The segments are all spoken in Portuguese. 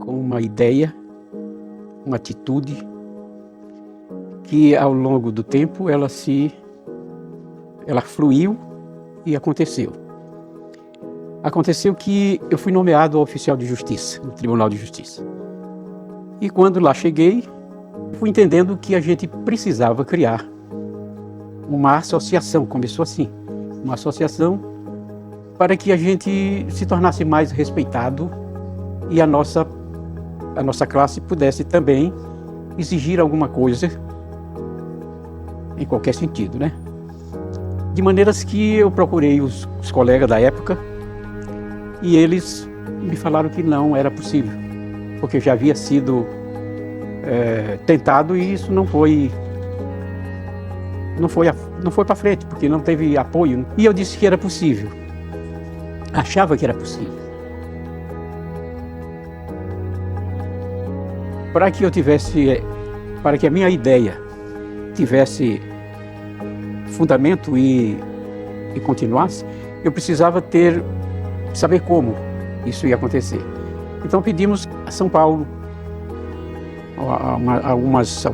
com uma ideia, uma atitude que ao longo do tempo ela fluiu e aconteceu. Aconteceu que eu fui nomeado oficial de justiça, no Tribunal de Justiça. E quando lá cheguei, fui entendendo que a gente precisava criar uma associação, começou assim, uma associação para que a gente se tornasse mais respeitado e a nossa classe pudesse também exigir alguma coisa em qualquer sentido, né? De maneiras que eu procurei os colegas da época e eles me falaram que não era possível, porque já havia sido tentado e isso não foi para frente, porque não teve apoio. E eu disse que era possível, achava que era possível. Para que a minha ideia tivesse fundamento e continuasse, eu precisava saber como isso ia acontecer. Então pedimos a São Paulo algumas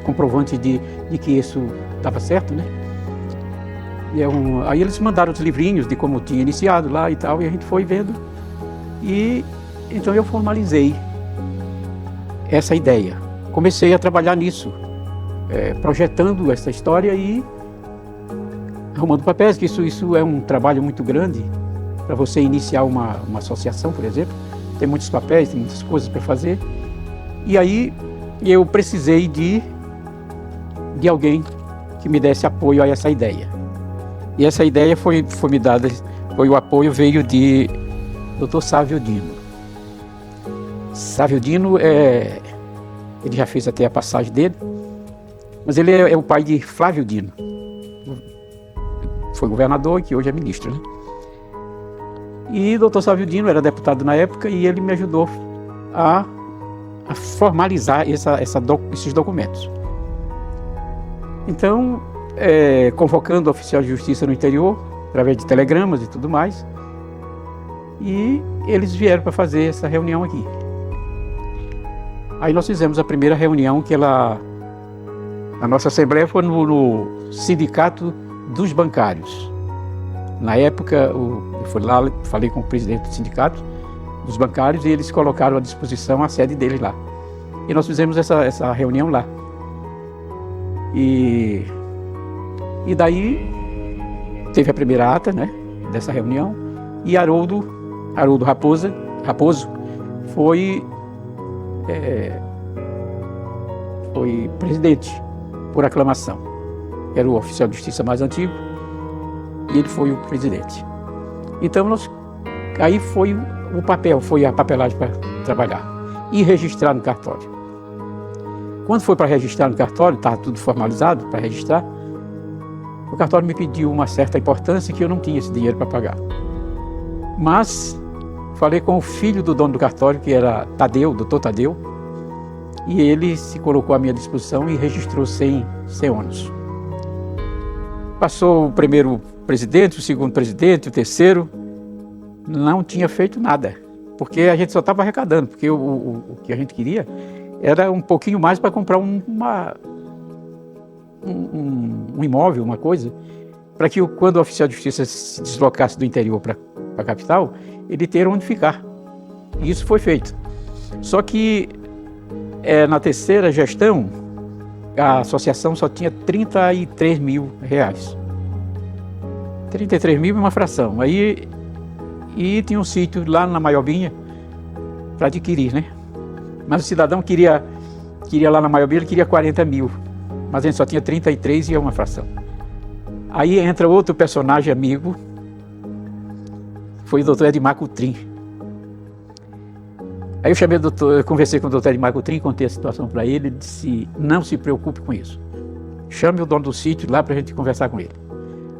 comprovantes de que isso estava certo, né? Aí eles mandaram os livrinhos de como tinha iniciado lá e tal, e a gente foi vendo. E então eu formalizei essa ideia. Comecei a trabalhar nisso, projetando essa história e arrumando papéis, que isso é um trabalho muito grande para você iniciar uma associação, por exemplo. Tem muitos papéis, tem muitas coisas para fazer. E aí eu precisei de alguém que me desse apoio a essa ideia. E essa ideia foi me dada, o apoio veio de Dr. Sávio Dino. Sávio Dino, ele já fez até a passagem dele, mas ele é o pai de Flávio Dino. Foi governador e que hoje é ministro, né? E Dr. Sávio Dino era deputado na época e ele me ajudou a formalizar esses documentos. Então, convocando o oficial de justiça no interior, através de telegramas e tudo mais, e eles vieram para fazer essa reunião aqui. Aí nós fizemos a primeira reunião a nossa assembleia foi no Sindicato dos Bancários. Na época, eu fui lá, falei com o presidente do sindicato dos bancários e eles colocaram à disposição a sede deles lá. E nós fizemos essa reunião lá. E daí teve a primeira ata, né, dessa reunião, e Haroldo Raposo foi presidente por aclamação. Era o oficial de justiça mais antigo e ele foi o presidente. Então aí foi o papel, foi a papelagem para trabalhar e registrar no cartório. Quando foi para registrar no cartório, estava tudo formalizado para registrar, o cartório me pediu uma certa importância que eu não tinha esse dinheiro para pagar. Mas falei com o filho do dono do cartório, que era Tadeu, doutor Tadeu, e ele se colocou à minha disposição e registrou sem ônus. Passou o primeiro presidente, o segundo presidente, o terceiro, não tinha feito nada, porque a gente só estava arrecadando, porque o que a gente queria era um pouquinho mais para comprar um imóvel, uma coisa, para que quando o oficial de justiça se deslocasse do interior para a capital, ele ter onde ficar. E isso foi feito. Só que na terceira gestão, a associação só tinha R$33 mil. 33 mil e uma fração. E tinha um sítio lá na Maiobinha para adquirir, né? Mas o cidadão queria lá na Maiobinha, ele queria 40 mil. Mas a gente só tinha 33 e é uma fração. Aí entra outro personagem amigo, foi o doutor Edmar Coutrin. Aí eu conversei com o doutor Edmar Coutrin, contei a situação para ele, ele disse, não se preocupe com isso. Chame o dono do sítio lá para a gente conversar com ele.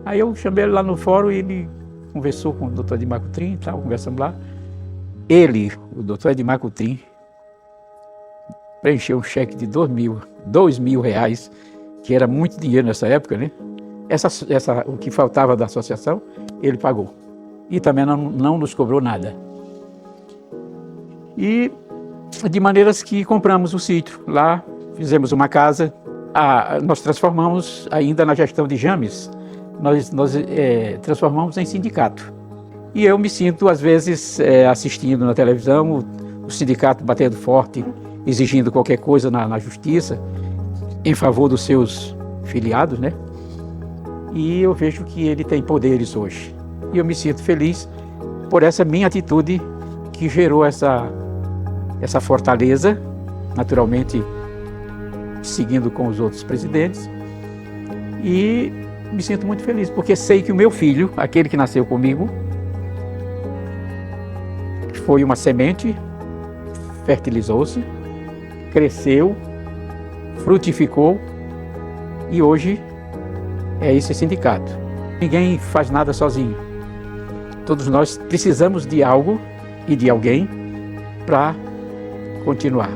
Aí eu chamei ele lá no fórum e ele conversou com o doutor Edmar Coutrin e tal, conversamos lá. Ele, o doutor Edmar Coutrin, preencheu um cheque de R$2 mil, que era muito dinheiro nessa época, né? o que faltava da associação, ele pagou. E também não nos cobrou nada. E de maneiras que compramos o sítio. Lá fizemos uma casa. Nós transformamos, ainda na gestão de James, nós transformamos em sindicato. E eu me sinto, às vezes, assistindo na televisão, o sindicato batendo forte, exigindo qualquer coisa na justiça, em favor dos seus filiados, né? E eu vejo que ele tem poderes hoje. E eu me sinto feliz por essa minha atitude que gerou essa fortaleza, naturalmente seguindo com os outros presidentes. E me sinto muito feliz, porque sei que o meu filho, aquele que nasceu comigo, foi uma semente, fertilizou-se, cresceu, frutificou e hoje é esse sindicato. Ninguém faz nada sozinho. Todos nós precisamos de algo e de alguém para continuar.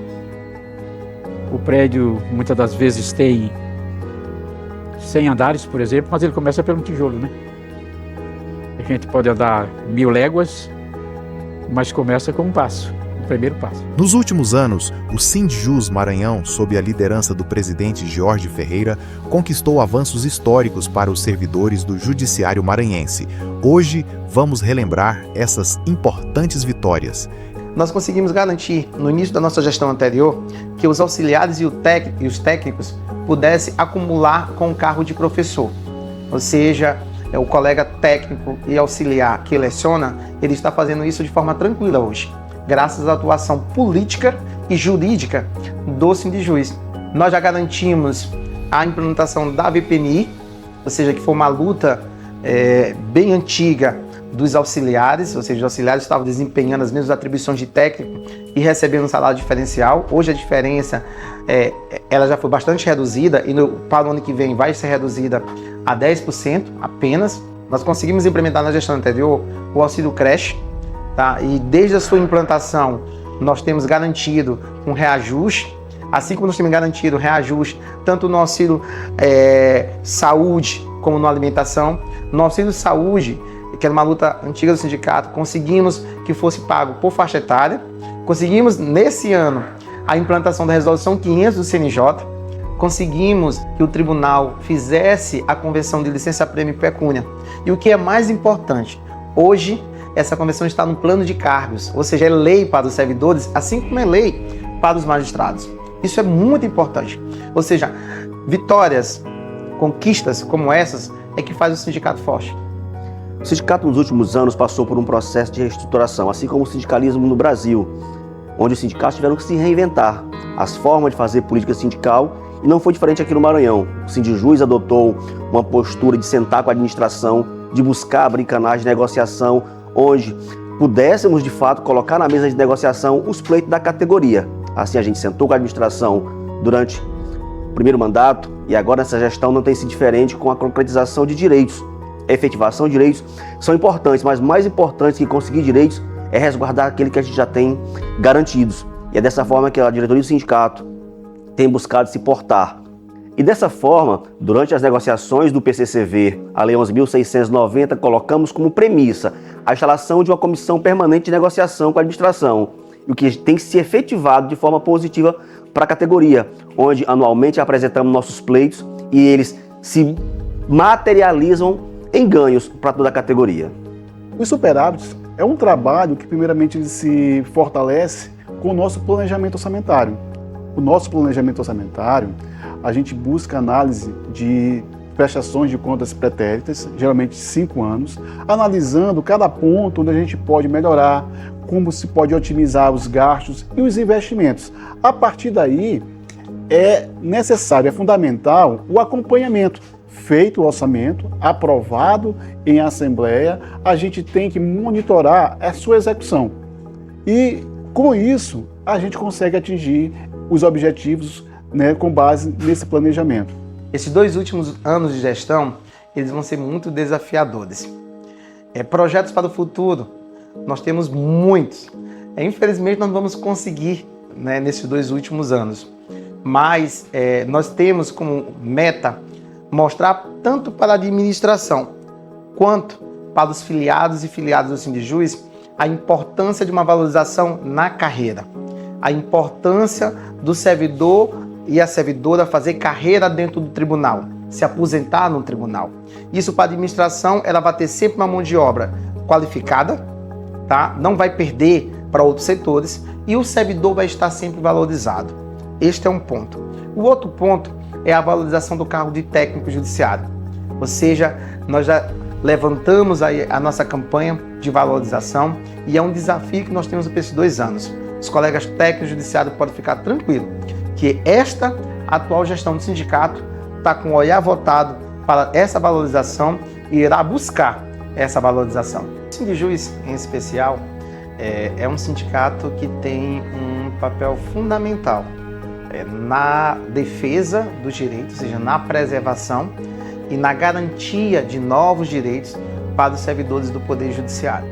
O prédio muitas das vezes tem 100 andares, por exemplo, mas ele começa pelo tijolo, né? A gente pode andar 1000 léguas, mas começa com um passo, o primeiro passo. Nos últimos anos, o Sindjus Maranhão, sob a liderança do presidente Jorge Ferreira, conquistou avanços históricos para os servidores do Judiciário maranhense. Hoje, vamos relembrar essas importantes vitórias. Nós conseguimos garantir, no início da nossa gestão anterior, que os auxiliares e os técnicos pudessem acumular com o cargo de professor. Ou seja, o colega técnico e auxiliar que leciona, ele está fazendo isso de forma tranquila hoje, graças à atuação política e jurídica do Sindjus. Nós já garantimos a implementação da VPNI, ou seja, que foi uma luta bem antiga dos auxiliares, ou seja, os auxiliares estavam desempenhando as mesmas atribuições de técnico e recebendo um salário diferencial. Hoje a diferença ela já foi bastante reduzida e para o ano que vem vai ser reduzida a 10% apenas. Nós conseguimos implementar na gestão anterior o auxílio creche, tá? E desde a sua implantação nós temos garantido um reajuste, assim como nós temos garantido reajuste tanto no auxílio saúde como na alimentação. No auxílio saúde, que era uma luta antiga do sindicato, conseguimos que fosse pago por faixa etária. Conseguimos, nesse ano, a implantação da resolução 500 do CNJ. Conseguimos que o tribunal fizesse a conversão de licença-prêmio e pecúnia. E o que é mais importante, hoje, essa conversão está no plano de cargos, ou seja, é lei para os servidores, assim como é lei para os magistrados. Isso é muito importante. Ou seja, vitórias, conquistas como essas, é que faz o sindicato forte. O sindicato nos últimos anos passou por um processo de reestruturação, assim como o sindicalismo no Brasil, onde os sindicatos tiveram que se reinventar as formas de fazer política sindical, e não foi diferente aqui no Maranhão. O Sindjus adotou uma postura de sentar com a administração, de buscar abrir canais de negociação, onde pudéssemos de fato colocar na mesa de negociação os pleitos da categoria. Assim a gente sentou com a administração durante o primeiro mandato e agora nessa gestão não tem sido diferente com a concretização de direitos. A efetivação de direitos são importantes, mas mais importante que conseguir direitos é resguardar aquele que a gente já tem garantidos. E é dessa forma que a diretoria do sindicato tem buscado se portar. E dessa forma, durante as negociações do PCCV, a Lei 11.690, colocamos como premissa a instalação de uma comissão permanente de negociação com a administração, o que tem se efetivado de forma positiva para a categoria, onde anualmente apresentamos nossos pleitos e eles se materializam em ganhos para toda a categoria. Os superávites é um trabalho que primeiramente ele se fortalece com o nosso planejamento orçamentário. O nosso planejamento orçamentário, a gente busca análise de prestações de contas pretéritas, geralmente 5 anos, analisando cada ponto onde a gente pode melhorar, como se pode otimizar os gastos e os investimentos. A partir daí, é necessário, é fundamental o acompanhamento. Feito o orçamento, aprovado em assembleia, a gente tem que monitorar a sua execução. E, com isso, a gente consegue atingir os objetivos, né, com base nesse planejamento. Esses 2 últimos anos de gestão, eles vão ser muito desafiadores. Projetos para o futuro, nós temos muitos. Infelizmente, nós não vamos conseguir, né, nesses 2 últimos anos. Mas nós temos como meta mostrar tanto para a administração quanto para os filiados e filiadas do Sindijus a importância de uma valorização na carreira, a importância do servidor e a servidora fazer carreira dentro do tribunal, se aposentar no tribunal. Isso para a administração, ela vai ter sempre uma mão de obra qualificada, tá? Não vai perder para outros setores e o servidor vai estar sempre valorizado. Este é um ponto. O outro ponto é a valorização do cargo de técnico judiciário. Ou seja, nós já levantamos aí a nossa campanha de valorização e é um desafio que nós temos para esses 2 anos. Os colegas técnicos judiciários podem ficar tranquilos que esta atual gestão do sindicato está com o olhar voltado para essa valorização e irá buscar essa valorização. O Sindijus, em especial, é um sindicato que tem um papel fundamental na defesa dos direitos, ou seja, na preservação e na garantia de novos direitos para os servidores do Poder Judiciário.